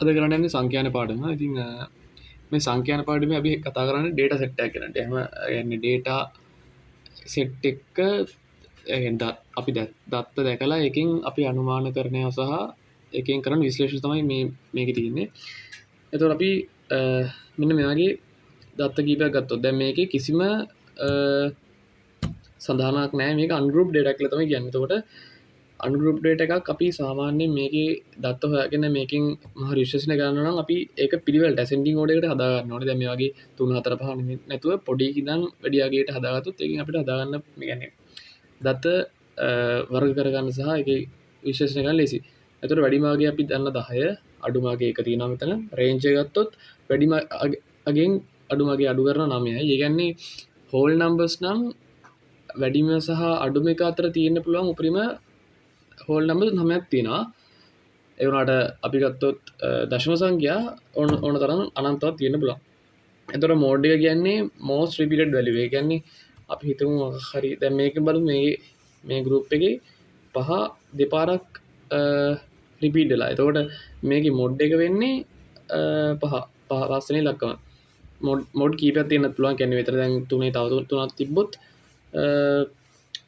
අද කරන්න සංඛ්‍යාන පාඩම. ඉතින් මේ සංඛ්‍යාන පාඩමේ අපි කතා කරන්නේ ඩේටා සෙට් එකක් ගැන. එහෙම يعني ඩේටා සෙට් එක අපි දත්ත දැකලා එකකින් අපි අනුමාන කරණය සහ එකෙන් කරන විශ්ලේෂණ තමයි මේකේ තියෙන්නේ. එතකොට අපි මෙන්න මේ වගේ දත්ත කීපයක් ගත්තොත් දැන් මේකේ කිසිම සඳහනක් නැහැ. මේක අන්ගෲප් ඩේටා කියලා තමයි කියන්නේ. එතකොට අන්ගෲප් ඩේටා එකක් අපි සාමාන්‍යයෙන් මේකේ දත්ත හොයාගෙන මේකෙන් මහ විශ්ලේෂණය කරනවා නම් අපි ඒක පිළිවෙලට ඇසෙන්ඩින් ඕඩර් එකට හදා ගන්න ඕනේ. දැන් මේ වගේ 3 4 5 නෙමෙයි නැතුව පොඩි ඉඳන් වැඩි යගේට හදාගත්තොත් ඒකෙන් අපිට හදා ගන්න يعني දත්ත වර්ග කරගන්න සහ ඒකේ විශ්ලේෂණය කරන්න ලේසි. එතකොට වැඩිම අගේ අපි දන්න 10 අඩුම අගේ එක තියෙනවා මෙතන. රේන්ජ් එක ගත්තොත් වැඩිම අගෙන් අඩුම අගේ අඩු කරන 9යි. ඒ කියන්නේ හෝල් නම්බර්ස් නම් වැඩිම සහ අඩුම එක අතර තියෙන්න පුළුවන් උපරිම හෝල් නම්බර් 9ක් තියෙනවා. ඒ වුණාට අපි ගත්තොත් දශම සංඛ්‍යා ඕන තරම් අනන්තවත් තියෙන්න පුළුවන්. එතකොට මෝඩ් එක කියන්නේ most repeated value. ඒ කියන්නේ අපි හිතමු හරි දැන් මේක බලමු මේ group එකේ පහ දෙපාරක් රිපීට් වෙලා. එතකොට මේකේ මෝඩ් එක වෙන්නේ පහ පස්වෙනි ඉලක්කම. මෝඩ් කීපයක් තියෙන්නත් පුළුවන්. කියන්නේ විතර දැන් තුනේ තව තුනක් තිබ්බොත්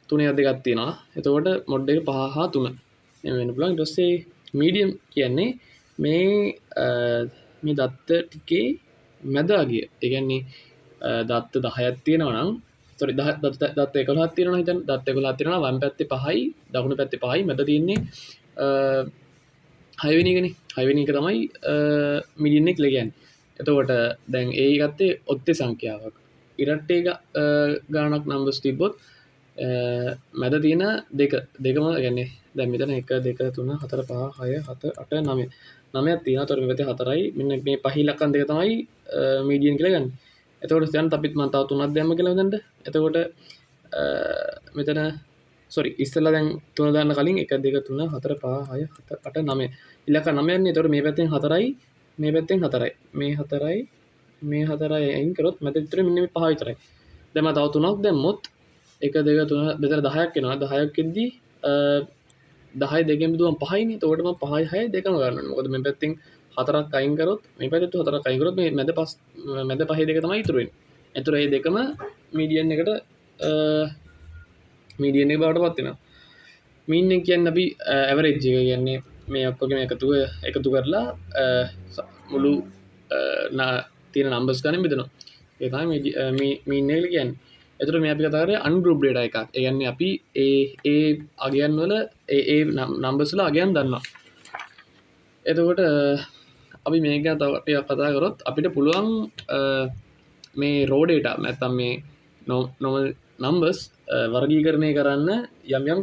තුනේ දෙකක් තියෙනවා. එතකොට මොඩ් එක 5 හා 3 එහෙම වෙන්න පුළුවන්. ඊට පස්සේ මීඩියම් කියන්නේ මේ දත්ත ටිකේ මැද අගිය. ඒ කියන්නේ දත්ත 10ක් තියෙනවා නම් sorry දත්ත 11ක් තියෙනවා නම් හිතන්න දත්ත 11ක් තියෙනවා වම් පැත්තේ 5යි දකුණු පැත්තේ 5යි මැද තියෙන්නේ 6 වෙනි එකනේ. 6 වෙනි එක තමයි මීඩියන් එක කියලා කියන්නේ. එතකොට දැන් ඒ ගත්තේ ඔත්තේ සංඛ්‍යාවක්. ඉරට්ටේ ගානක් නම්බර්ස් තිබ්බොත් මැද තියෙන දෙකම ගැන්නේ දැන් මෙතන 1 2 3 4 5 6 7 8 9 9ක් තියෙනවා. ඒතකොට මේ පැත්තේ 4යි මෙන්න මේ පහ ඉලක්කම් දෙක තමයි මීඩියන් කියලා ගන්න. එතකොට දැන් අපිත් මම තව 3ක් දැම්ම කියලා හිතන්න. එතකොට මෙතන sorry ඉස්සෙල්ලා දැන් 3 දාන්න කලින් 1 2 3 4 5 6 7 8 9 ඉලක්ක 9ක් නේ. එතකොට මේ පැත්තෙන් 4යි මේ පැත්තෙන් 4යි මේ 4යි මේ 4යි අයින් කරොත් මැද විතර මෙන්න මේ 5 විතරයි. දැන් මම තව 3ක් දැම්මොත් 1 2 3 මෙතන 10ක් එනවා. 10ක් එද්දී 10 දෙකෙන් බෙදුවම 5යිනේ. එතකොට මම 5යි 6යි දෙකම ගන්න ඕනේ. මොකද මේ පැත්තෙන් 4ක් අයින් කරොත් මේ පැත්තෙන් 4ක් අයින් කරොත් මේ මැද පහේ දෙක තමයි ඉතුරු වෙන්නේ. එතකොට මේ දෙකම මීඩියන් එකට මීඩියන් එක බවට පත් වෙනවා. මීන් එක කියන්නේ අපි ඇවරේජ් එක කියන්නේ මේ ඔක්කොගේම එකතු කරලා මුළු තියෙන නම්බර්ස් ගන්න බෙදනවා. ඒ තමයි මීන් එක කියන්නේ. එතකොට මේ අපි කතා කරේ අන්ගෲප් ඩේටා එකක්. ඒ කියන්නේ අපි ඒ අගයන් වල ඒ නම්බර්ස් වල අගයන් දන්නවා. එතකොට අපි මේක ගැන තව ටිකක් කතා කරොත් අපිට පුළුවන් මේ රෝ ඩේටා නැත්නම් මේ normal numbers වර්ගීකරණය කරන්න යම්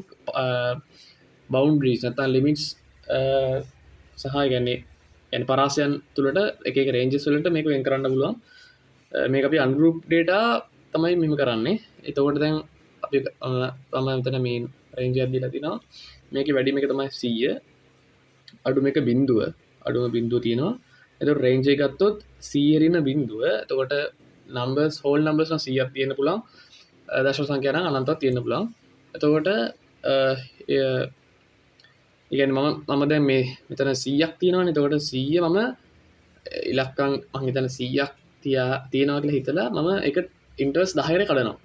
බවුන්ඩරිස් නැත්නම් ලිමිට්ස් සහ කියන්නේ පරාසයන් තුලට එක එක රේන්ජස් වලට මේක වෙන් කරන්න පුළුවන්. මේක අපි අන්ගෲප් ඩේටා තමයි මෙහෙම කරන්නේ. එතකොට දැන් අපි තමයි මෙතන මේ රේන්ජ් එකක් දීලා තිනවා. මේකේ වැඩිම එක තමයි 100. අඩුම එක බිඳුව. අඩුම බිඳුව තියෙනවා. එතකොට රේන්ජ් එක ගත්තොත් 100 රින බිඳුව. එතකොට නම්බර්ස් හෝල් නම්බර්ස් නම් 100ක් තියෙන්න පුළුවන්. දශම සංඛ්‍යා නම් අනන්තවත් තියෙන්න පුළුවන්. එතකොට කියන්නේ මම දැන් මේ මෙතන 100ක් තියෙනවානේ. එතකොට 100 මම ඉලක්කම් මම හිතන 100ක් තියෙනවා කියලා හිතලා මම ඒක ඉන්ටර්වල්ස් 10කට කඩනවා.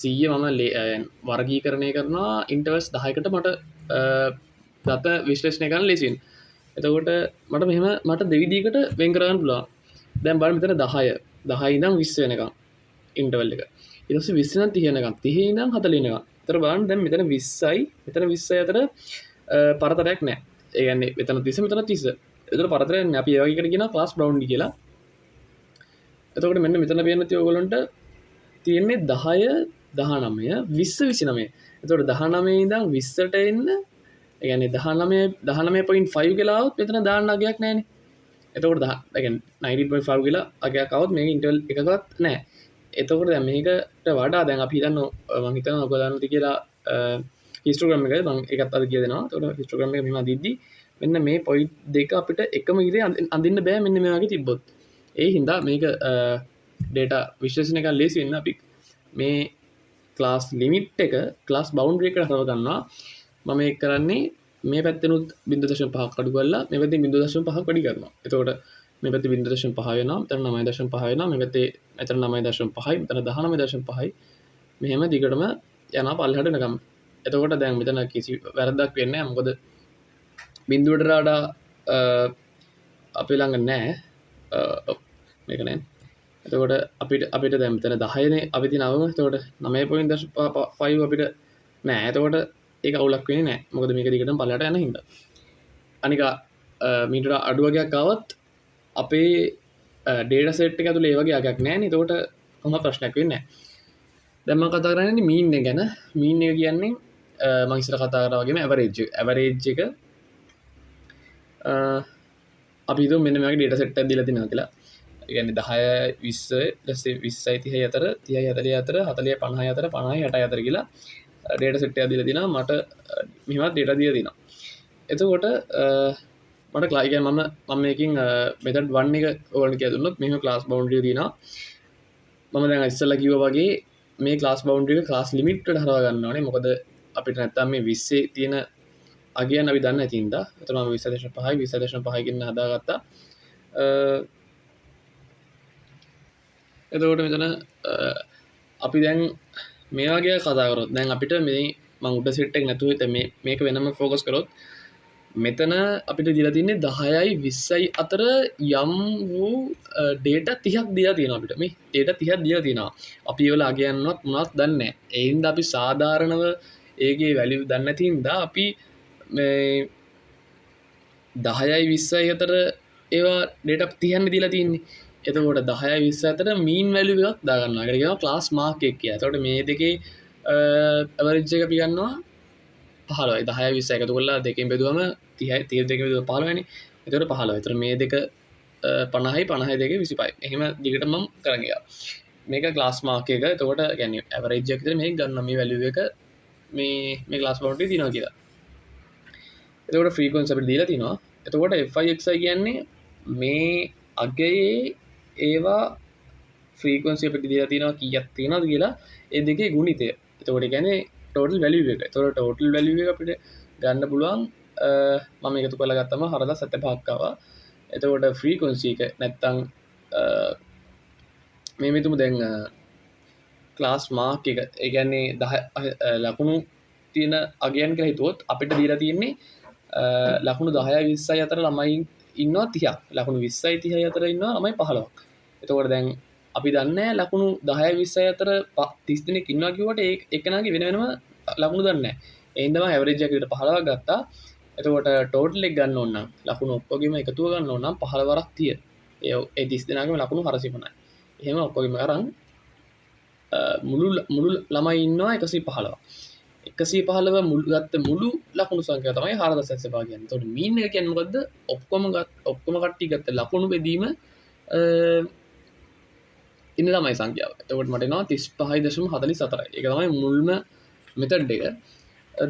100 මම වර්ගීකරණය කරනවා ඉන්ටර්වල්ස් 10කට මට දත විශ්ලේෂණය කරන්න ලේසියි. එතකොට මට දෙවිදිහකට වෙන් කරගන්න පුළුවන්. දැන් බලන්න මෙතන 10 ඉඳන් 20 වෙනකම් ඉන්ටර්වල් එක. ඊට පස්සේ 20 ඉඳන් 30 වෙනකම් 30 ඉඳන් 40 වෙනකම්. ඒතර බලන්න දැන් මෙතන 20යි මෙතන 20යි අතර පරතරයක් නැහැ. ඒ කියන්නේ මෙතන 30 මෙතන 30. ඒතර පරතරයක් නැහැ. අපි ඒ වගේ එකට කියනවා ක්ලාස් බවුන්ඩරි කියලා. එතකොට මෙන්න මෙතන පේන තිය ඔයගොල්ලන්ට තියෙන්නේ 10 19 20 29. එතකොට 19 ඉඳන් 20ට එන්න ඒ කියන්නේ 19.5 කියලා આવොත් මෙතන දාන්න අගයක් නැහැනේ. එතකොට ඒ කියන්නේ 19.5 කියලා අගයක් આવොත් මේක ඉන්ටර්වල් එකකවත් නැහැ. එතකොට දැන් මේකට වඩා දැන් අපි හිතනවා මම හිතනවා ඔබ දන්නද කියලා හිස්ටෝග්‍රෑම් එකයි මම ඒකත් අද කියලා දෙනවා. එතකොට හිස්ටෝග්‍රෑම් එක මෙහෙම අදිද්දි මෙන්න මේ පොයින්ට් දෙක අපිට එකම ඉරේ අඳින්න බෑ මෙන්න මේ වගේ තිබ්බොත්. ඒ හින්දා මේක ඩේටා විශ්ලේෂණය කරන්න ලේසි වෙන්න අපි මේ ක්ලාස් ලිමිට් එක ක්ලාස් බවුන්ඩරි එකට හදව ගන්නවා. මම ඒක කරන්නේ මේ පැත්තනුත් 0.5ක් අඩු කරලා මේ පැත්තේ 0.5ක් වැඩි කරනවා. එතකොට මේ පැත්තේ 0.5 වෙනවා, මෙතන 9.5 වෙනවා, මේ පැත්තේ මෙතන 9.5යි, මෙතන 19.5යි. මෙහෙම දිගටම යනවා පල්ලෙහාට එනකම්. එතකොට දැන් මෙතන කිසි වැරද්දක් වෙන්නේ නැහැ. මොකද බිඳුවට වඩා අපි ළඟ නැහැ. මේක නෑ. එතකොට අපිට දැන් මෙතන 10නේ අපි තියෙන අවම. එතකොට 9.5 අපිට නෑ. එතකොට ඒක අවුලක් වෙන්නේ නෑ. මොකද මේක දිගටම පල්ලෙහාට යන හින්දා. අනික මීටර අඩු වගේක් ආවත් අපේ ඩේටා සෙට් එක ඇතුලේ ඒ වගේ අගයක් නෑනේ. එතකොට කොහොම ප්‍රශ්නයක් වෙන්නේ නෑ. දැන් මම කතා කරන්නේ මීන් එක ගැන. මීන් එක කියන්නේ මම ඉස්සර කතා කරා වගේම ඇවරේජ් එක අපි හිතුව මෙන්න මේක ඩේටා සෙට් එකක් දීලා තිනවා කියලා. ඒ කියන්නේ 10 20 20යි 30යි අතර 30යි 40 අතර 40 50යි අතර 50යි 60යි අතර කියලා ඩේටා සෙට් එකක් දීලා තිනවා. මට මෙහෙමත් ඩේටා දීලා තිනවා. එතකොට මට ක්ලාස් කියන්නේ මම මේකෙන් මෙතඩ් 1 එක ඕගොල්ලන්ට කියලා දුන්නොත් මෙහෙම ක්ලාස් බවුන්ඩරි තියෙනවා. මම දැන් ඉස්සෙල්ලා කිව්වා වගේ මේ ක්ලාස් බවුන්ඩරි එක ක්ලාස් ලිමිට් එකට හරවා ගන්න ඕනේ. මොකද අපිට නැත්තම් මේ 20 තියෙන අගයන් අපි දන්නේ නැති හින්දා. එතකොට මම 20.5යි 20.5 කින් හදාගත්තා. එතකොට මෙතන අපි දැන් මේ වගේ කතා කරොත් දැන් අපිට මේ මම උඩ සෙට් එක නැතුව මේක වෙනම ફોකස් කරොත් මෙතන අපිට දීලා තින්නේ 10යි 20යි අතර යම් වූ ඩේටා 30ක් දීලා තියෙනවා අපිට. මේ ඩේටා 30ක් දීලා තියෙනවා. අපි ඒවල අගයන්වත් මොනවත් දන්නේ නැහැ. ඒ හින්දා අපි සාධාරණව ඒකේ වැලියු දන්නේ නැති හින්දා අපි මේ 10යි 20යි අතර ඒවා ඩේටා 30ක් දීලා තින්නේ. එතකොට 10යි 20 අතර මීන් වැලියු එකක් දාගන්නවා. ඒකට කියනවා ක්ලාස් මාක් එක කියලා. එතකොට මේ දෙකේ ඇවරේජ් එක අපි ගන්නවා 15යි 10යි 20යි එකතු කරලා දෙකෙන් බෙදුවම 30යි 30 දෙකෙන් බෙදුවම 15යිනේ. එතකොට 15. එතකොට මේ දෙක 50යි 50යි දෙකේ 25යි. එහෙම දිගට මම කරන් ගියා. මේක ක්ලාස් මාක් එක. එතකොට يعني ඇවරේජ් එක විතර මේක ගන්නවා මේ වැලියු එක මේ ක්ලාස් බවුන්ඩරි තියනවා කියලා. එතකොට ෆ්‍රීකවන්සි අපිට දීලා තිනවා. එතකොට FIXI කියන්නේ මේ අගයේ ඒවා ෆ්‍රීකවන්සි අපිට දීලා තිනවා කීයක් තියෙනවද කියලා ඒ දෙකේ ගුණිතය. එතකොට කියන්නේ ටෝටල් වැලියු එක. එතකොට ටෝටල් වැලියු එක අපිට ගන්න පුළුවන් මම එකතු කරලා ගත්තම 4.75ක් ආවා. එතකොට ෆ්‍රීකවන්සි එක නැත්තම් මේ මෙතුමු දැන් ක්ලාස් මාක් එක ඒ කියන්නේ 10 ලකුණු තියෙන අගයන් කියලා හිතුවොත් අපිට දීලා තියෙන්නේ ලකුණු 10යි 20යි අතර ළමයි ඉන්නවා 30ක්. ලකුණු 20යි 30යි අතර ඉන්නවා ළමයි 15ක්. එතකොට දැන් අපි දන්නේ ලකුණු 10යි 20යි අතර 30 දෙනෙක් ඉන්නවා කිව්වට ඒ එකනාගේ වෙන වෙනම ලකුණු දන්නේ නැහැ. ඒ හින්දා මම ඇවරේජ් එක විතර 15ක් ගත්තා. එතකොට ටෝටල් එක ගන්න ඕන නම් ලකුණු ඔක්කොගෙම එකතුව ගන්න ඕන නම් 15 වරක් 30. ඒ 30 දෙනාගේම ලකුණු 450යි. එහෙම ඔක්කොගෙම අරන් මුළු ළමයි ඉන්නවා 115. 115 මුළු ගත්ත මුළු ලකුණු සංඛ්‍යාව තමයි 4.75 කියන්නේ. එතකොට මීන් එක කියන්නේ මොකද්ද? ඔක්කොම කට්ටිය ගත්ත ලකුණු බෙදීම ඉන්න ළමයි සංඛ්‍යාව. එතකොට මට එනවා 35.44. ඒක තමයි මුල්ම මෙතඩ් එක.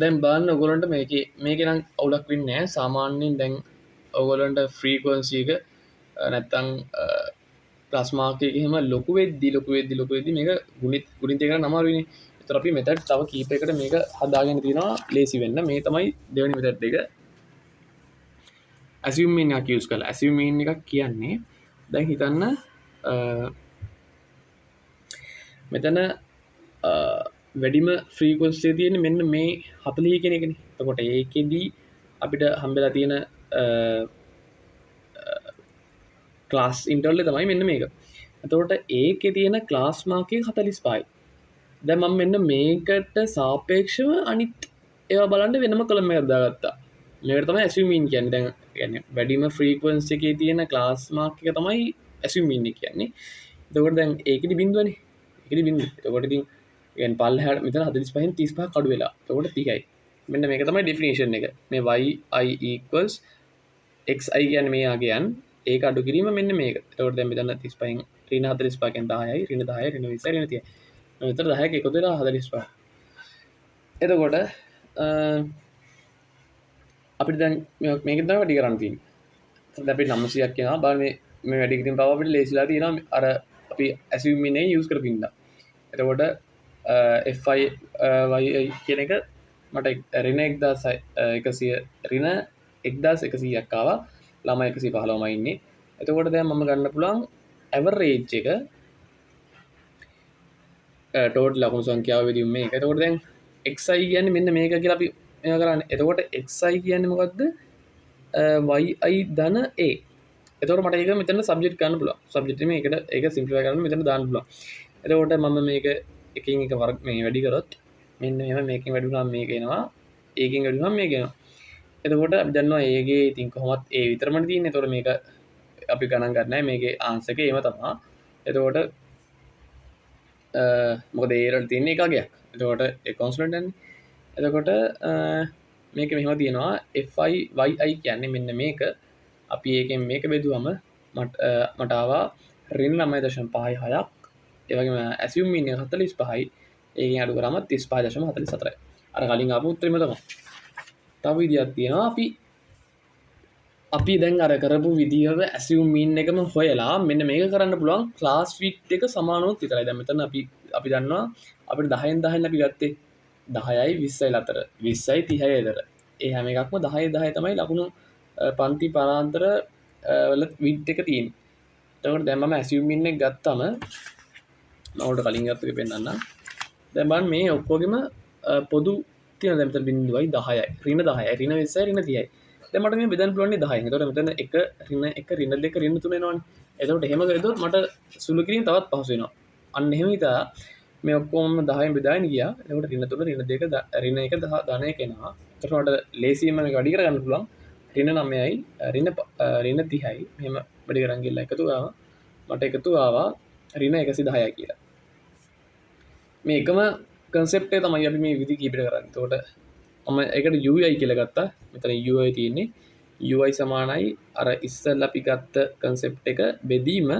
දැන් බලන්න ඔයගොල්ලන්ට මේකේ නම් අවුලක් වෙන්නේ නැහැ. සාමාන්‍යයෙන් දැන් ඔයගොල්ලන්ට ෆ්‍රීකවන්සි එක නැත්තම් ක්ලාස් මාක් එක එහෙම ලොකු වෙද්දි මේක ගුණිතය කරන්න අමාරුයිනේ. ඒතර අපි මෙතඩ් තව කීපයකට මේක හදාගෙන තියෙනවා ලේසි වෙන්න. මේ තමයි දෙවෙනි මෙතඩ් එක. assume mean එකක් use කරලා. assume mean එකක් කියන්නේ දැන් හිතන්න මෙතන වැඩිම ෆ්‍රීකවන්සි තියෙන්නේ මෙන්න මේ 40 කියන එකනේ. එතකොට ඒකෙදි අපිට හම්බෙලා තියෙන ක්ලාස් ඉන්ටර්වල් එක තමයි මෙන්න මේක. එතකොට ඒකේ තියෙන ක්ලාස් මාක් එක 45යි. දැන් මම මෙන්න මේකට සාපේක්ෂව අනිත් ඒවා බලන්න වෙනම කොලම් එකක් දාගත්තා. මේකට තමයි assume mean කියන්නේ. දැන් يعني වැඩිම ෆ්‍රීකවන්සි එකේ තියෙන ක්ලාස් මාක් එක තමයි assume mean එක කියන්නේ. එතකොට දැන් ඒකෙදි බිඳුවනේ. ඒකෙදි බිඳුව. එතකොට ඉතින් يعني පල්ලෙහාට මෙතන 45න් 35ක් අඩු වෙලා. එතකොට 30යි. මෙන්න මේක තමයි ඩෙෆිනිෂන් එක. මේ yi equals xi කියන්නේ මේ ආගයන් ඒක අඩු කිරීම මෙන්න මේක. එතකොට දැන් මෙතන 35න් ඍණ 45 න් 10යි ඍණ 10යි ඍණ 20යි ඍණ 30යි. මෙතන 10ක එකතු වෙලා 45. එතකොට අපිට දැන් මේක තමයි වැඩි කරන්න තියෙන්නේ. දැන් අපි 900ක් කියනවා. බලන්න මේ වැඩි කිරීම බව අපිට ලේසිලා තියෙනවා. අර අපි assume mean එක use කරපින්දා. එතකොට fi yi කියන එක මට රින 1100ක් ආවා. ළමයි 115ම ඉන්නේ. එතකොට දැන් මම ගන්න පුළුවන් ඇවරේජ් එක ටෝටල් ලකුණු සංඛ්‍යාව විදිහින් මේක. එතකොට දැන් xi කියන්නේ මෙන්න මේක කියලා අපි මේවා කරන්නේ. එතකොට xi කියන්නේ මොකද්ද? yi ධන a. එතකොට මට ඒක මෙතන සබ්ජෙක්ට් ගන්න පුළුවන්. සබ්ජෙක්ට් එකේ මේකට ඒක සිම්ප්ලිෆයි කරන්න මෙතන දාන්න පුළුවන්. එතකොට මම මේක එකින් එක වර්ග මේ වැඩි කරොත් මෙන්න මෙහෙම මේකෙන් වැඩි වුණාම මේක එනවා. ඒකෙන් වැඩි වුණාම මේක එනවා. එතකොට අපි දන්නවා a ගේ ඉතින් කොහොමත් a විතරමනේ තියෙන්නේ. එතකොට මේක අපි ගණන් ගන්න නැහැ. මේකේ ආන්සර් එක ඒම තමයි. එතකොට මොකද ඒරට තියන්නේ එකගයක්. එතකොට කොන්ස්ටන්ට්. එතකොට මේක මෙහෙම තියෙනවා FI කියන්නේ මෙන්න මේක අපි ඒකෙන් මේක බෙදුවම මට ආවා ඍණ 9.56ක්. ඒ වගේම ඇසියුම් මීන් එක 45යි. ඒකෙන් අඩු කරාම 35.44යි. අර කලින් ආපු උත්තරෙම තමයි. තව විදියක් තියෙනවා අපි දැන් අර කරපු විදිහට ඇසියුම් මීන් එකම හොයලා මෙන්න මේක කරන්න පුළුවන් ක්ලාස් ෆිට් එක සමානවොත් විතරයි. දැන් මෙතන අපි දන්නවා අපිට 10න් 10න් අපි ගත්තේ 10යි 20යි අතර 20යි 30යි අතර. ඒ හැම එකක්ම 10යි 10 තමයි ලකුණු පන්ති පරාන්තර වල විඩ් එක තියෙන්නේ. එතකොට දැන් මම ඇසියුම් මීන් එක ගත්තම මම ඔයාලට කලින් ගත්ත එක පෙන්නන්නම්. දැන් බලන්න මේ ඔක්කොගෙම පොදු තියෙන දැන් මෙතන 0.10යි ඍණ 10යි ඍණ 20යි ඍණ 30යි. දැන් මට මේ බෙදන්න පුළුවන් 10න්. එතකොට මෙතන 1 ඍණ 1 ඍණ 2 ඍණ 3 එනවනේ. එතකොට එහෙම කරද්දී මට සුළු කිරීම තවත් පහසු වෙනවා. අන්න එහෙම හිතා මේ ඔක්කොම 10න් බෙදාගෙන ගියා. එතකොට ඍණ 3 ඍණ 2 ඍණ 1 ධන 1 එනවා. එතකොට මට ලේසියෙන්ම මේක වැඩි කරගන්න පුළුවන්. ඍණ 9යි ඍණ 30යි මෙහෙම වැඩි කරන් ගිහලා එකතු ආවා. මට එකතු ආවා ඍණ 110යි කියලා. මේ එකම කන්සෙප්ට් එක තමයි අපි මේ විදි කීපෙට කරන්නේ. එතකොට මම ඒකට UI කියලා ගත්තා. මෙතන UI තියෙන්නේ. UI සමානයි අර ඉස්සෙල්ලා අපි ගත්ත කන්සෙප්ට් එක බෙදීම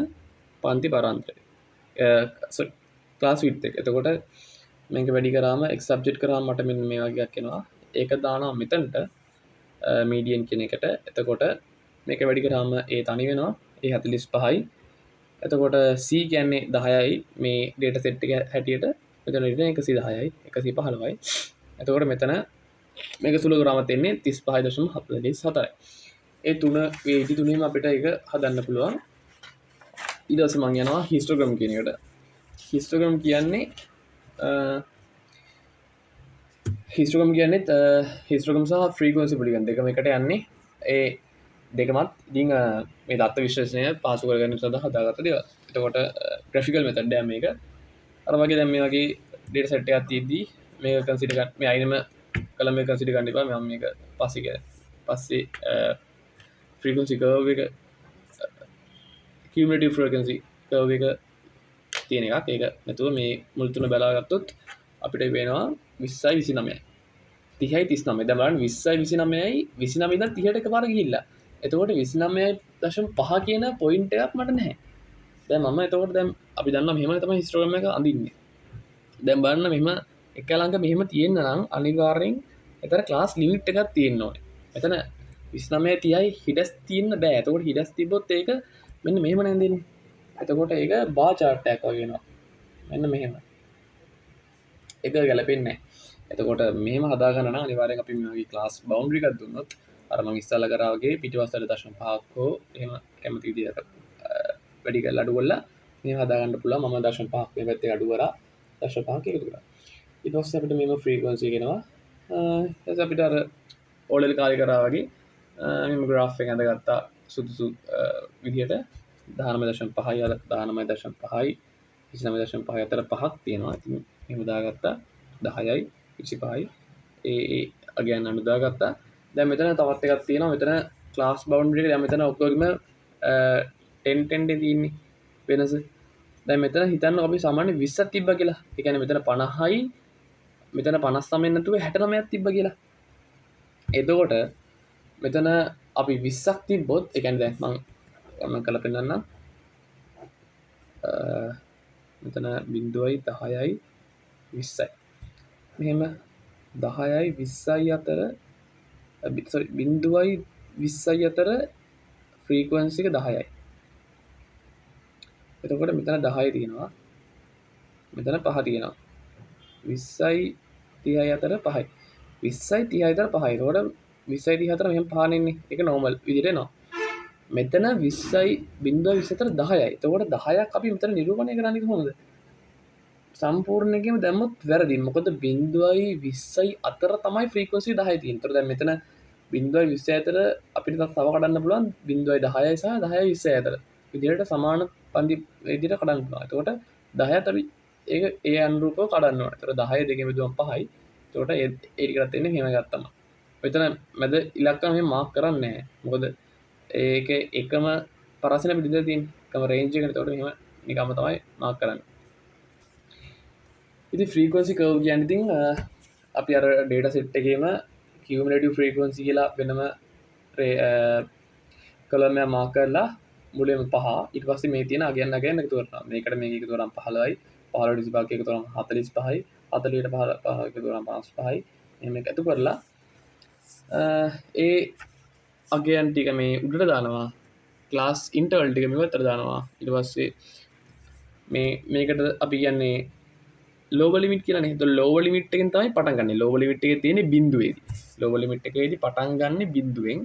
පන්ති පරාන්තරය. ක්ලාස් විඩ්ත් එක. එතකොට මේක වැඩි කරාම x සබ්ජෙක්ට් කරාම මට මෙන්න මේ වගේක් එනවා. ඒක දානවා මෙතනට මීඩියන් කියන එකට. එතකොට මේක වැඩි කරාම a තනි වෙනවා. a 45යි. එතකොට C කියන්නේ 10යි මේ ඩේටා සෙට් එක හැටියට. මෙතන ඉතින් 110යි 115යි. එතකොට මෙතන මේක සුළු කරාම එන්නේ 35.47යි. ඒ තුන මේ ඉදි තුනේම අපිට ඒක හදන්න පුළුවන්. ඊට පස්සේ මම යනවා හිස්ටෝග්‍රෑම් කියන එකට. හිස්ටෝග්‍රෑම් කියන්නේ හිස්ටෝග්‍රෑම් සහ ෆ්‍රීකවෙන්සි පොලිගන් දෙකම එකට යන්නේ. ඒ දෙකමත් ඉතින් මේ දත්ත විශ්ලේෂණය පහසු කරගන්න සඳහා හදාගත්ත දේවල්. එතකොට ග්‍රැෆිකල් මෙතඩ් එක මේක. අර වගේ දැන් මේ වගේ ඩේටා සෙට් එකක් තියෙද්දි මේක කන්සිඩර් ගන්න මේ අයිනම කලම මේක කන්සිඩර් ගන්න එපා. මම මේක පස්සේ ෆ්‍රීකවෙන්සි කර්ව් එක කියුමුලටිව් ෆ්‍රීකවෙන්සි කර්ව් එක තියෙන එකක්. ඒක නැතුව මේ මුල් තුන බලාගත්තොත් අපිට වෙනවා 20යි 29යි 30යි 39යි. දැන් බලන්න 20යි 29යි 29 ඉඳන් 30ට එකපාර ගිහිල්ලා. එතකොට 29.5 කියන පොයින්ට් එකක් මට නැහැ. දැන් මම එතකොට දැන් අපි දන්නවා මෙහෙම තමයි හිස්ටෝග්‍රෑම් එක අඳින්නේ. දැන් බලන්න මෙහෙම එක ළඟ මෙහෙම තියෙන්න නම් අනිවාර්යෙන් එතන ක්ලාස් ලිමිට් එකක් තියෙන්න ඕනේ. මෙතන 29 30යි හිඩස් තියෙන්න බෑ. එතකොට හිඩස් තිබ්බොත් ඒක මෙන්න මෙහෙම නැන්දෙන්නේ. එතකොට ඒක බාර් chart එකක් වගේ වෙනවා. මෙන්න මෙහෙම. ඒක ගැලපෙන්නේ නැහැ. එතකොට මෙහෙම හදාගන්න නම් අනිවාර්යෙන් අපි මේ වගේ ක්ලාස් බවුන්ඩරි එකක් දුන්නොත් අර මම ඉස්සල්ලා කරා වගේ පිටිපස්සට 0.5ක් හෝ එහෙම කැමති විදිහට වැඩි කරලා අඩු කරලා මෙහෙම හදාගන්න පුළුවන්. මම 0.5ක් මේ පැත්තේ අඩු කරා 0.5ක් එකතු කරා. ඊට පස්සේ අපිට මේම ෆ්‍රීකවෙන්සි එක එනවා. ඊට අපිට අර ඕලෙල් කාලේ කරා වගේ මෙහෙම graph එක ඇඳගත්තා සුදුසු විදිහට 19.5යි අර 19.5යි 29.5යි අතර පහක් තියෙනවා. ඉතින් එහෙම දාගත්තා 10යි 25යි ඒ අගයන් අනු දාගත්තා. දැන් මෙතන තවත් එකක් තියෙනවා. මෙතන ක්ලාස් බවුන්ඩරි එක දැන් මෙතන ඔක්කොගෙම 10 10 තියෙන්නේ වෙනස. දැන් මෙතන හිතන්න අපි සාමාන්‍ය 20ක් තිබ්බා කියලා. ඒ කියන්නේ මෙතන 50යි මෙතන 59 නැතුව 69ක් තිබ්බා කියලා. එතකොට මෙතන අපි 20ක් තිබ්බොත් ඒ කියන්නේ දැන් මම කළා පෙන්නන්නම්. මෙතන 0යි 10යි 20යි. මෙහෙම 10යි 20යි අතර sorry 0යි 20යි අතර ෆ්‍රීකවෙන්සි එක 10යි. එතකොට මෙතන 10යි තියෙනවා. මෙතන 5 තියෙනවා. 20යි 30යි අතර 5යි. 20යි 30යි විතර පහයි. ඒතකොට 20යි 34 මෙහෙම පහනින්නේ. ඒක normal විදිහට එනවා. මෙතන 20යි 0.24 10යි. එතකොට 10ක් අපි මෙතන නිරූපණය කරන්නේ කොහොමද? සම්පූර්ණයෙන්ම දැම්මොත් වැරදි. මොකද 0යි 20යි අතර තමයි ෆ්‍රීකවන්සි 10 තියෙන්නේ. ඒතකොට දැන් මෙතන 0යි 20යි අතර අපිට තව කඩන්න පුළුවන් 0යි 10යි සහ 10යි 20යි අතර. විදිහට සමාන පන්ති විදිහට කඩන්න පුළුවන්. එතකොට 10ත් අපි ඒක ඒ අනුරූපව කඩන්න ඕනේ. එතකොට 10 දෙකෙන් බෙදුවම 5යි. එතකොට ඒ ටිකත් එන්නේ මෙහෙම එකක් තමයි. මෙතන මැද ඉලක්කම මෙහෙම මාක් කරන්නේ නැහැ. මොකද ඒක එකම පරාසන අපිට ඉඳලා තියෙන්නේ. එකම රේන්ජ් එකකට. එතකොට මෙහෙම නිකම්ම තමයි මාක් කරන්නේ. ඉතින් ෆ්‍රීකවන්සි කර්ව් කියන්නේ ඉතින් අපි අර ඩේටා සෙට් එකේම කියුමුලටිව් ෆ්‍රීකවන්සි කියලා වෙනම කලම් එකක් මාක් කරලා මුලින්ම 5 ඊට පස්සේ මේ තියෙන අගයන් එකතු කරනවා. මේකට මේක එකතු කරාම 15යි 15 25 එකතු කරාම 45යි 40ට 5 එකතු කරාම 55යි එහෙම එකතු කරලා ඒ අගයන් ටික මේ උඩට දානවා. ක්ලාස් ඉන්ටර්වල් ටික මෙතන දානවා. ඊට පස්සේ මේකට අපි කියන්නේ ලෝවර් ලිමිට් කියලානේ. ඒතකොට ලෝවර් ලිමිට් එකෙන් තමයි පටන් ගන්නෙ. ලෝවර් ලිමිට් එකේ තියෙන්නේ බිඳුවේදී. ලෝවර් ලිමිට් එකේදී පටන් ගන්නෙ බිඳුවෙන්.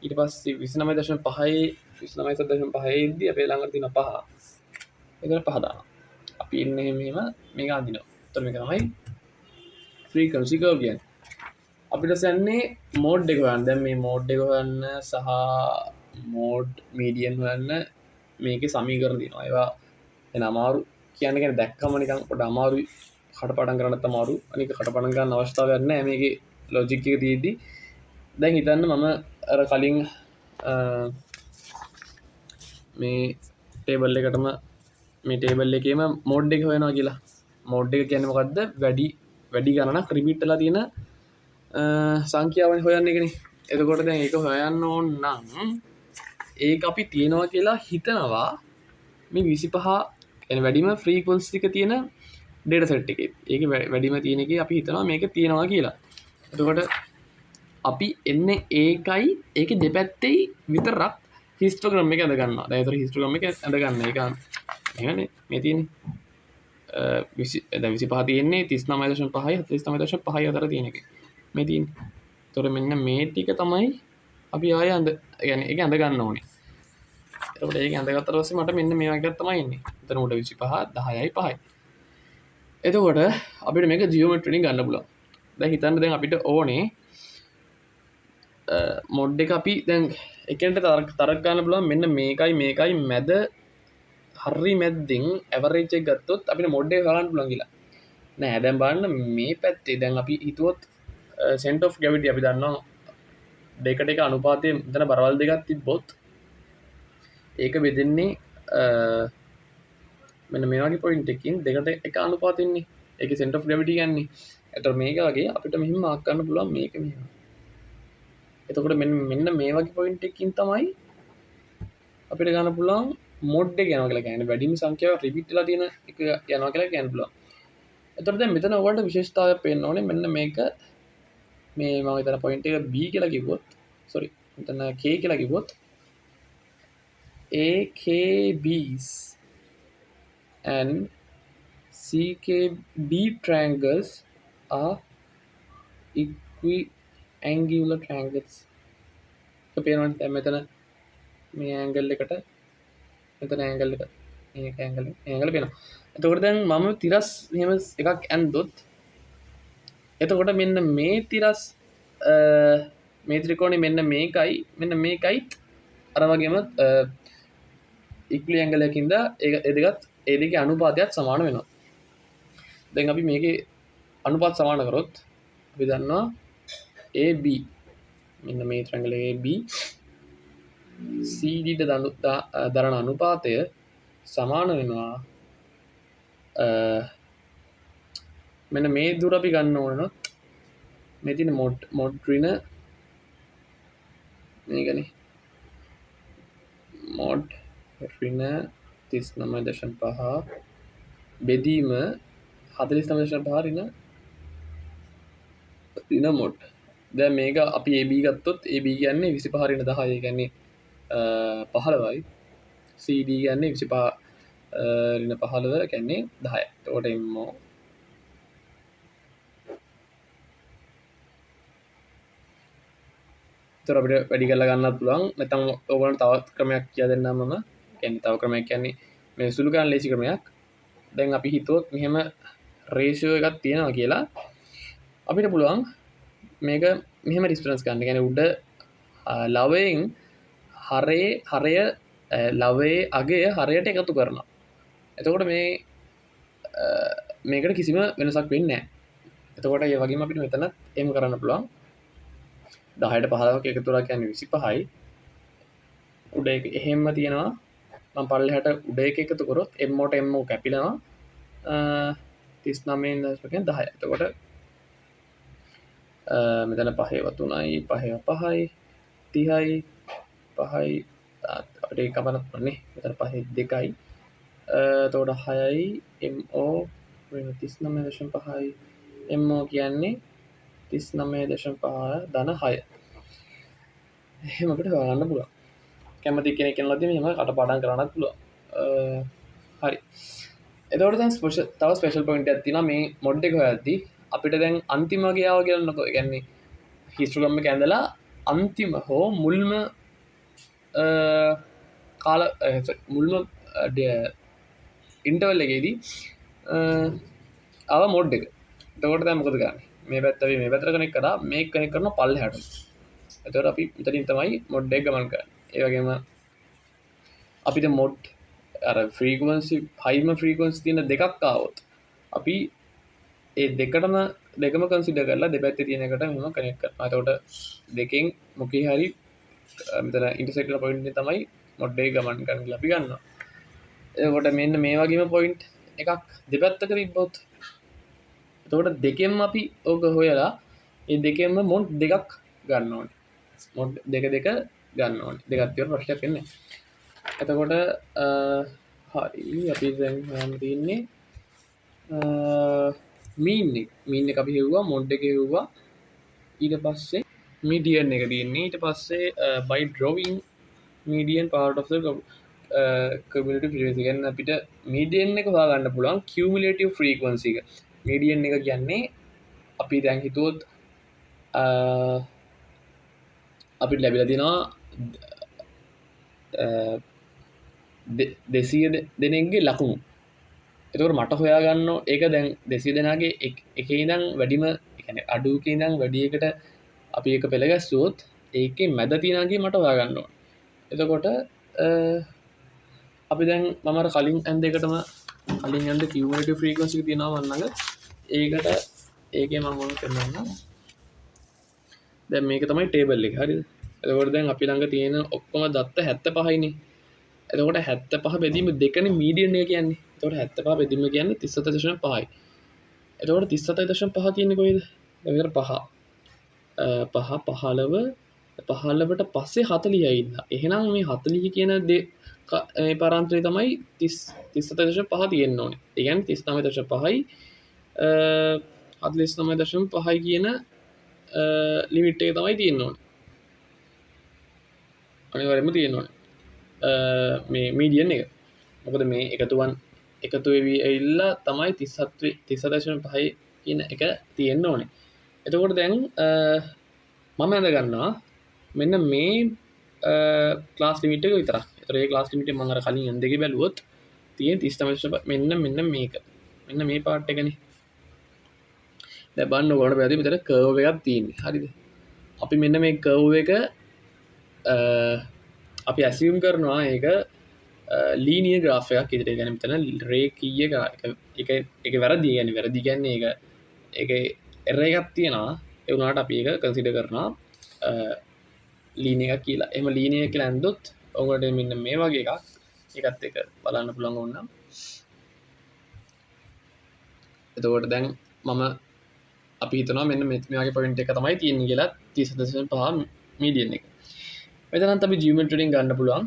ඊට පස්සේ 29.5 29.5 දී අපේ ළඟ තියෙන 5. ඒකට 5 දානවා. අපි ඉන්නේ මෙහෙම මේක අඳිනවා. එතකොට මේක තමයි ෆ්‍රීකවන්සි කර්ව් කියන්නේ. අපිට සන්නේ මෝඩ් එක හොයන්න. දැන් මේ මෝඩ් එක හොයන්න සහ මෝඩ් මීඩියන් හොයන්න මේකේ සමීකරණ තියෙනවා. ඒවා එන අමාරු කියන්නේ කියන්නේ දැක්කම නිකන් පොඩ්ඩ අමාරුයි. කටපාඩම් කරන්නත් අමාරු. අනික කටපාඩම් කරන්න අවස්ථාවක් නැහැ මේකේ ලොජික් එක තියෙද්දි. දැන් හිතන්න මම අර කලින් මේ ටේබල් එකටම මේ ටේබල් එකේම මෝඩ් එක හොයනවා කියලා. මෝඩ් එක කියන්නේ මොකද්ද? වැඩි ගණනක් රිපීට් වෙලා තියෙන සංඛ්‍යාවනේ හොයන්න එකනේ. එතකොට දැන් ඒක හොයන්න ඕන නම් ඒක අපි තියනවා කියලා හිතනවා මේ 25 එන වැඩිම ෆ්‍රීකවන්සි එක තියෙන ඩේටා සෙට් එකේ. ඒකේ වැඩිම තියෙන එකේ අපි හිතනවා මේක තියනවා කියලා. එතකොට අපි එන්නේ ඒකයි ඒකේ දෙපැත්තේ විතරක් හිස්ටෝග්‍රෑම් එක ඇඳ ගන්නවා. දැන් ඒතර හිස්ටෝග්‍රෑම් එක ඇඳ ගන්න එක එහෙමනේ මේ තියෙන්නේ. 25 තියෙන්නේ 39.5යි 49.5යි අතර තියෙන එක. මේ තියෙන්නේ. ඒතර මෙන්න මේ ටික තමයි අපි ආය ඇඳ يعني ඒක ඇඳ ගන්න ඕනේ. එතකොට ඒක ඇඳගත්තට පස්සේ මට මෙන්න මේ වගේ තමයි එන්නේ. එතන උඩ 25 10යි 5යි. එතකොට අපිට මේක ජියෝමෙට්‍රි වලින් ගන්න පුළුවන්. දැන් හිතන්න දැන් අපිට ඕනේ මොඩ් එක අපි දැන් එකට තරක් ගන්න පුළුවන් මෙන්න මේකයි මැද හරි මැද්දෙන් ඇවරේජ් එක ගත්තොත් අපිට මොඩ් එක හොයන්න පුළුවන් කියලා. නෑ දැන් බලන්න මේ පැත්තේ දැන් අපි හිතුවොත් සෙන්ටර් ඔෆ් ග්‍රැවිටි අපි දන්නවා දෙකට එක අනුපාතයේ මෙතන බරවල් දෙකක් තිබ්බොත් ඒක බෙදෙන්නේ මෙන්න මේ වගේ පොයින්ට් එකකින් දෙකට එක අනුපාතින්නේ. ඒකේ සෙන්ටර් ඔෆ් ග්‍රැවිටි කියන්නේ. එතකොට මේක වගේ අපිට මෙහිම මාක් කරන්න පුළුවන් මේක මෙහෙම. එතකොට මෙන්න මේ වගේ පොයින්ට් එකකින් තමයි අපිට ගන්න පුළුවන් මෝඩ් එක යනවා කියලා කියන්නේ. වැඩිම සංඛ්‍යාව රිපීට් වෙලා තියෙන එක යනවා කියලා කියන්න පුළුවන්. එතකොට දැන් මෙතන ඔයාලට විශේෂතාවයක් පේන්න ඕනේ. මෙන්න මේක මේ මම හිතන පොයින්ට් එක B කියලා කිව්වොත් sorry මෙතන K කියලා කිව්වොත් AKBs and CKB triangles are equiangular triangles. පේනවනේ දැන් මෙතන මේ ඇන්ගල් එකට මෙතන ඇන්ගල් එක මේක ඇන්ගල් පේනවා. එතකොට දැන් මම තිරස් මෙහෙම එකක් ඇන්දොත් එතකොට මෙන්න මේ තිරස් මේ ත්‍රිකෝණේ මෙන්න මේකයි අර වගේම ඉක්විලි ඇන්ගල් එකකින්ද ඒ දෙකේ අනුපාතයත් සමාන වෙනවා. දැන් අපි මේකේ අනුපාත සමාන කරොත් අපි දන්නවා AB මෙන්න මේ ත්‍රිංගල AB CD ට දරන අනුපාතය සමාන වෙනවා මෙන්න මේ දුර අපි ගන්න ඕනොත් මේ තියෙන මොඩ් ඍණ මේකනේ මොඩ් ඍණ 39.5 බෙදීම 49.5 ඍණ මොඩ්. දැන් මේක අපි AB ගත්තොත් AB කියන්නේ 25 ඍණ 10 ඒ කියන්නේ 15යි. CD කියන්නේ 25 ඍණ 15 කියන්නේ 10යි. එතකොට තොර අපිට වැඩි කරලා ගන්නත් පුළුවන් නැත්නම් ඕගොල්ලන්ට තවත් ක්‍රමයක් කියලා දෙන්නම් මම කියන්නේ තව ක්‍රමයක් කියන්නේ මේ සුළු ගන්න ලේසි ක්‍රමයක් දැන් අපි හිතුවොත් මෙහෙම රේෂියෝ එකක් තියෙනවා කියලා අපිට පුළුවන් මේක මෙහෙම ඩිස්ටන්ස් ගන්න. කියන්නේ උඩ ලවයෙන් හරය ලවයේ අගය හරයට එකතු කරනවා. එතකොට මේකට කිසිම වෙනසක් වෙන්නේ නැහැ. එතකොට ඒ වගේම අපිට මෙතන එම් කරන්න පුළුවන් 10ට 15ක එකතු කරලා කියන්නේ 25යි. උඩ එක එහෙම්ම තියෙනවා. මම පල්ලෙහාට උඩ එක එකතු කරොත් m ට m කැපිලා 39.10. එතකොට මෙතන 5 3යි 5 5යි 30යි 5යි අපිට එක කපනත් නේ. මෙතන 5 2යි. එතකොට 6යි mo 39.5යි mo කියන්නේ 39.5 ධන 6. එහෙමකට හොයාගන්න පුළුවන්. කැමති කෙනෙක් කෙනලා තියෙන එහෙම කටපාඩම් කරන්නත් පුළුවන්. හරි. එතකොට දැන් තව ස්පෙෂල් පොයින්ට් එකක් තියෙනවා මේ මොඩ් එක හොයද්දී අපිට දැන් අන්තිම වගේ ආව කියලා නේද? ඒ කියන්නේ හිස්ටෝග්‍රෑම් එක ඇඳලා අන්තිම හෝ මුල්ම මුල්ම ඉන්ටර්වල් එකේදී ආව මොඩ් එක. එතකොට දැන් මොකද කරන්නේ? මේ පැත්ත අපි මේ පැත්තට කනෙක්ට් කරා මේක කනෙක්ට් කරනවා පල්ලෙහාට. එතකොට අපි මෙතනින් තමයි මොඩ් එක ගමන් කරන්නේ. ඒ වගේම අපිට මොඩ් අර ෆ්‍රීකවන්සි හයිම ෆ්‍රීකවන්සි තියෙන දෙකක් ආවොත් අපි ඒ දෙකම කන්සිඩර් කරලා දෙපැත්තේ තියෙන එකට මෙහෙම කනෙක්ට් කරනවා. එතකොට දෙකෙන් මොකේ හරි මෙතන ඉන්ටර්සෙක්ට් කරන පොයින්ට් එක තමයි මොඩ් එක ගමන් කරන්න කියලා අපි ගන්නවා. එතකොට මෙන්න මේ වගේම පොයින්ට් එකක් දෙපැත්තක තිබ්බොත් එතකොට දෙකෙන්ම අපි ඕක හොයලා ඒ දෙකෙන්ම මොඩ් දෙකක් ගන්න ඕනේ. මොඩ් දෙක ගන්න ඕනේ. දෙකක් තියෙන ප්‍රශ්නයක් වෙන්නේ නැහැ. එතකොට හරි අපි දැන් හොයන්න තියෙන්නේ මීන් එක අපි හෙව්වා මොඩ් එක හෙව්වා ඊට පස්සේ median එක තියෙන්නේ ඊට පස්සේ by drawing median part of the cumulative frequency කියන්නේ අපිට median එක හොයාගන්න පුළුවන් cumulative frequency එක. median එක කියන්නේ අපි දැන් හිතුවොත් අපිට ලැබිලා තියෙනවා 200 දෙනෙක්ගේ ලකුණු. එතකොට මට හොයාගන්න ඒක දැන් 200 දෙනාගේ එකේ ඉඳන් වැඩිම කියන්නේ අඩුවක ඉඳන් වැඩි එකට අපි එක පෙළ ගැස්සුවොත් ඒකේ මැද තියනාගේ මට හොයාගන්න ඕනේ. එතකොට අපි දැන් මම අර කලින් ඇඳ එකටම කලින් ඇඳ cumulative frequency එක තියෙනවා මන්නඟ ඒකට ඒකේ මම මොන කරන්නම් දැන් මේක තමයි ටේබල් එක හරිද? එතකොට දැන් අපි ළඟ තියෙන ඔක්කොම දත්ත 75යිනේ. එතකොට 75 බෙදීම 2නේ මීඩියන් එක කියන්නේ. එතකොට 75 බෙදීම කියන්නේ 37.5යි. එතකොට 37.5 තියෙන්නේ කොහෙද? දැන් විතර 5 15ට පස්සේ 40යි ඉඳලා. එහෙනම් මේ 40 කියන මේ පරාන්තරය තමයි 37.5 තියෙන්න ඕනේ. ඒ කියන්නේ 39.5යි 49.5යි කියන ලිමිට් එක තමයි තියෙන්න ඕනේ. අනිවාර්යයෙන්ම තියෙන්න ඕනේ. මේ මීඩියන් එක. මොකද මේ එකතු වෙවි ඇවිල්ලා තමයි 37.5 කියන එක තියෙන්න ඕනේ. එතකොට දැන් මම ඇඳ ගන්නවා මෙන්න මේ ක්ලාස් ලිමිට් එක විතරක්. ඒතර ඒ ක්ලාස් ලිමිට් එක මම අර කලින් ඇඳ දෙකේ බැලුවොත් තියෙන 39.5 මෙන්න මේක. මෙන්න මේ පාර්ට් එකනේ. දැන් බලන්න ඕගොල්ලෝ පැහැදිලි මෙතන කර්ව් එකක් තියෙන්නේ. හරිද? අපි මෙන්න මේ කර්ව් එක අපි ඇසියුම් කරනවා ඒක ලීනියර් ග්‍රාෆ් එකක් විදිහට. ඒ කියන්නේ මෙතන රේඛීය ඒක වැරදි. කියන්නේ වැරදි කියන්නේ ඒක එරර් එකක් තියෙනවා. ඒ වුණාට අපි ඒක කන්සිඩර් කරනවා ලීනියර් එකක් කියලා. එහෙම ලීනියර් කියලා ඇන්දොත් ඔයගොල්ලන්ට මෙන්න මේ වගේ එකක් ඒකත් එක බලන්න පුළුවන් වුණා. එතකොට දැන් අපි හිතනවා මෙන්න මේ වගේ පොයින්ට් එක තමයි තියෙන්නේ කියලා 37.5 මීඩියන් එක. මෙතනත් අපි ජියොමෙට්‍රි වලින් ගන්න පුළුවන්.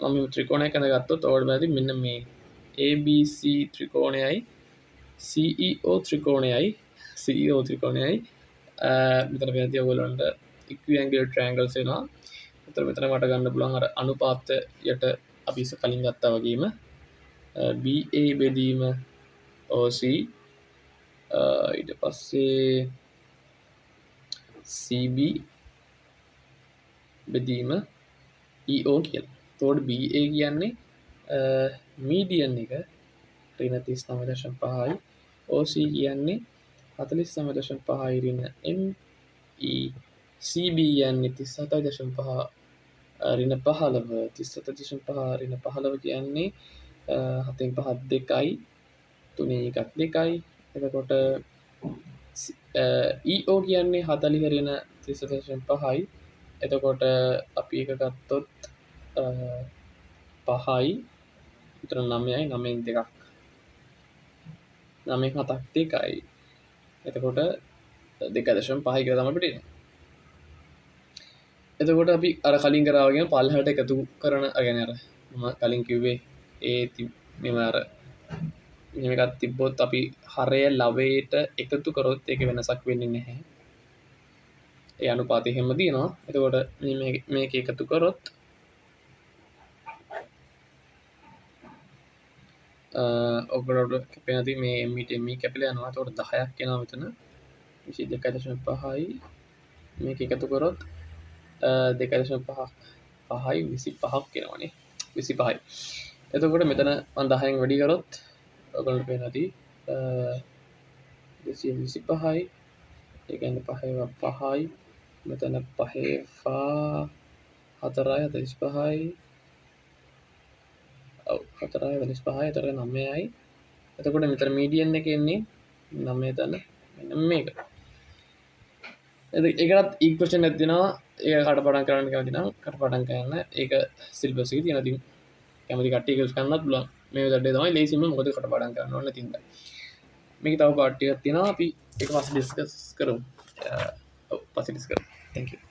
මම ත්‍රිකෝණයක් අඳගත්තොත් ඔයාලට බැලුවොත් මෙන්න මේ ABC ත්‍රිකෝණයයි CEO ත්‍රිකෝණයයි මෙතන පැහැදිලි ඔයගොල්ලන්ට ඉක්විඇන්ගුලර් ට්‍රයැන්ගල්ස් වෙනවා. මෙතන මට ගන්න පුළුවන් අර අනුපාතයට අපි කලින් ගත්තා වගේම BA බෙදීම OC ඊට පස්සේ CB බෙදීම EO කියලා. එතකොට BA කියන්නේ මීඩියන් එක ඍණ 39.5යි. OC කියන්නේ 49.5යි ඍණ ME. CB කියන්නේ 37.5 ඍණ 15. 37.5 ඍණ 15 කියන්නේ 7න් 5 2යි 3 1ක් 2යි. එතකොට EO කියන්නේ 40 ඍණ 37.5යි. එතකොට අපි එක ගත්තොත් 5යි විතර 9යි 9න් 2ක් 9න් 7ක් 2යි. එතකොට 2.5 කියලා තමයි අපිට එන්නේ. එතකොට අපි අර කලින් කරා වගේම පල්ලෙහාට එකතු කරන يعني අර මම කලින් කිව්වේ මෙම අර මෙහෙම එකක් තිබ්බොත් අපි හරය ලවයට එකතු කරොත් ඒක වෙනසක් වෙන්නේ නැහැ. ඒ අනුපාතය හැම දිනවා. එතකොට මේක එකතු කරොත් ඔගොල්ලෝට කැපෙනදී මේ ME ME කැපිලා යනවා. එතකොට 10ක් එනවා මෙතන. 22.5යි මේක එකතු කරොත් 2.5ක් 5යි 25ක් එනවනේ. 25යි. එතකොට මෙතන මම 10න් වැඩි කරොත් ඔයගොල්ලන්ට පේනදී 225යි. ඒ කියන්නේ 5යි මෙතන 5 4යි 45යි. ඔව් 4යි 45යි. එතකොට 9යි. එතකොට මෙතන මීඩියන් එක එන්නේ 9 තන මෙන්න මේක. ඒකටත් ඉක්වේෂන් එකක් දෙනවා. ඒක කටපාඩම් කරන්න කැමති නම් කටපාඩම් කරන්න. ඒක සිලබස් එකේ තියෙනවා. ඉතින් කැමති කට්ටිය ඒක කරන්නත් පුළුවන්. මේ විදිහට තමයි ලේසියෙන්ම මොකද කටපාඩම් කරන්න ඕන නැතිනම්. මේක තව පාර්ට් එකක් තියෙනවා. අපි ඒක පස්සේ ඩිස්කස් කරමු. ඔව් පස්සේ ඩිස්කස් කරමු. Thank you.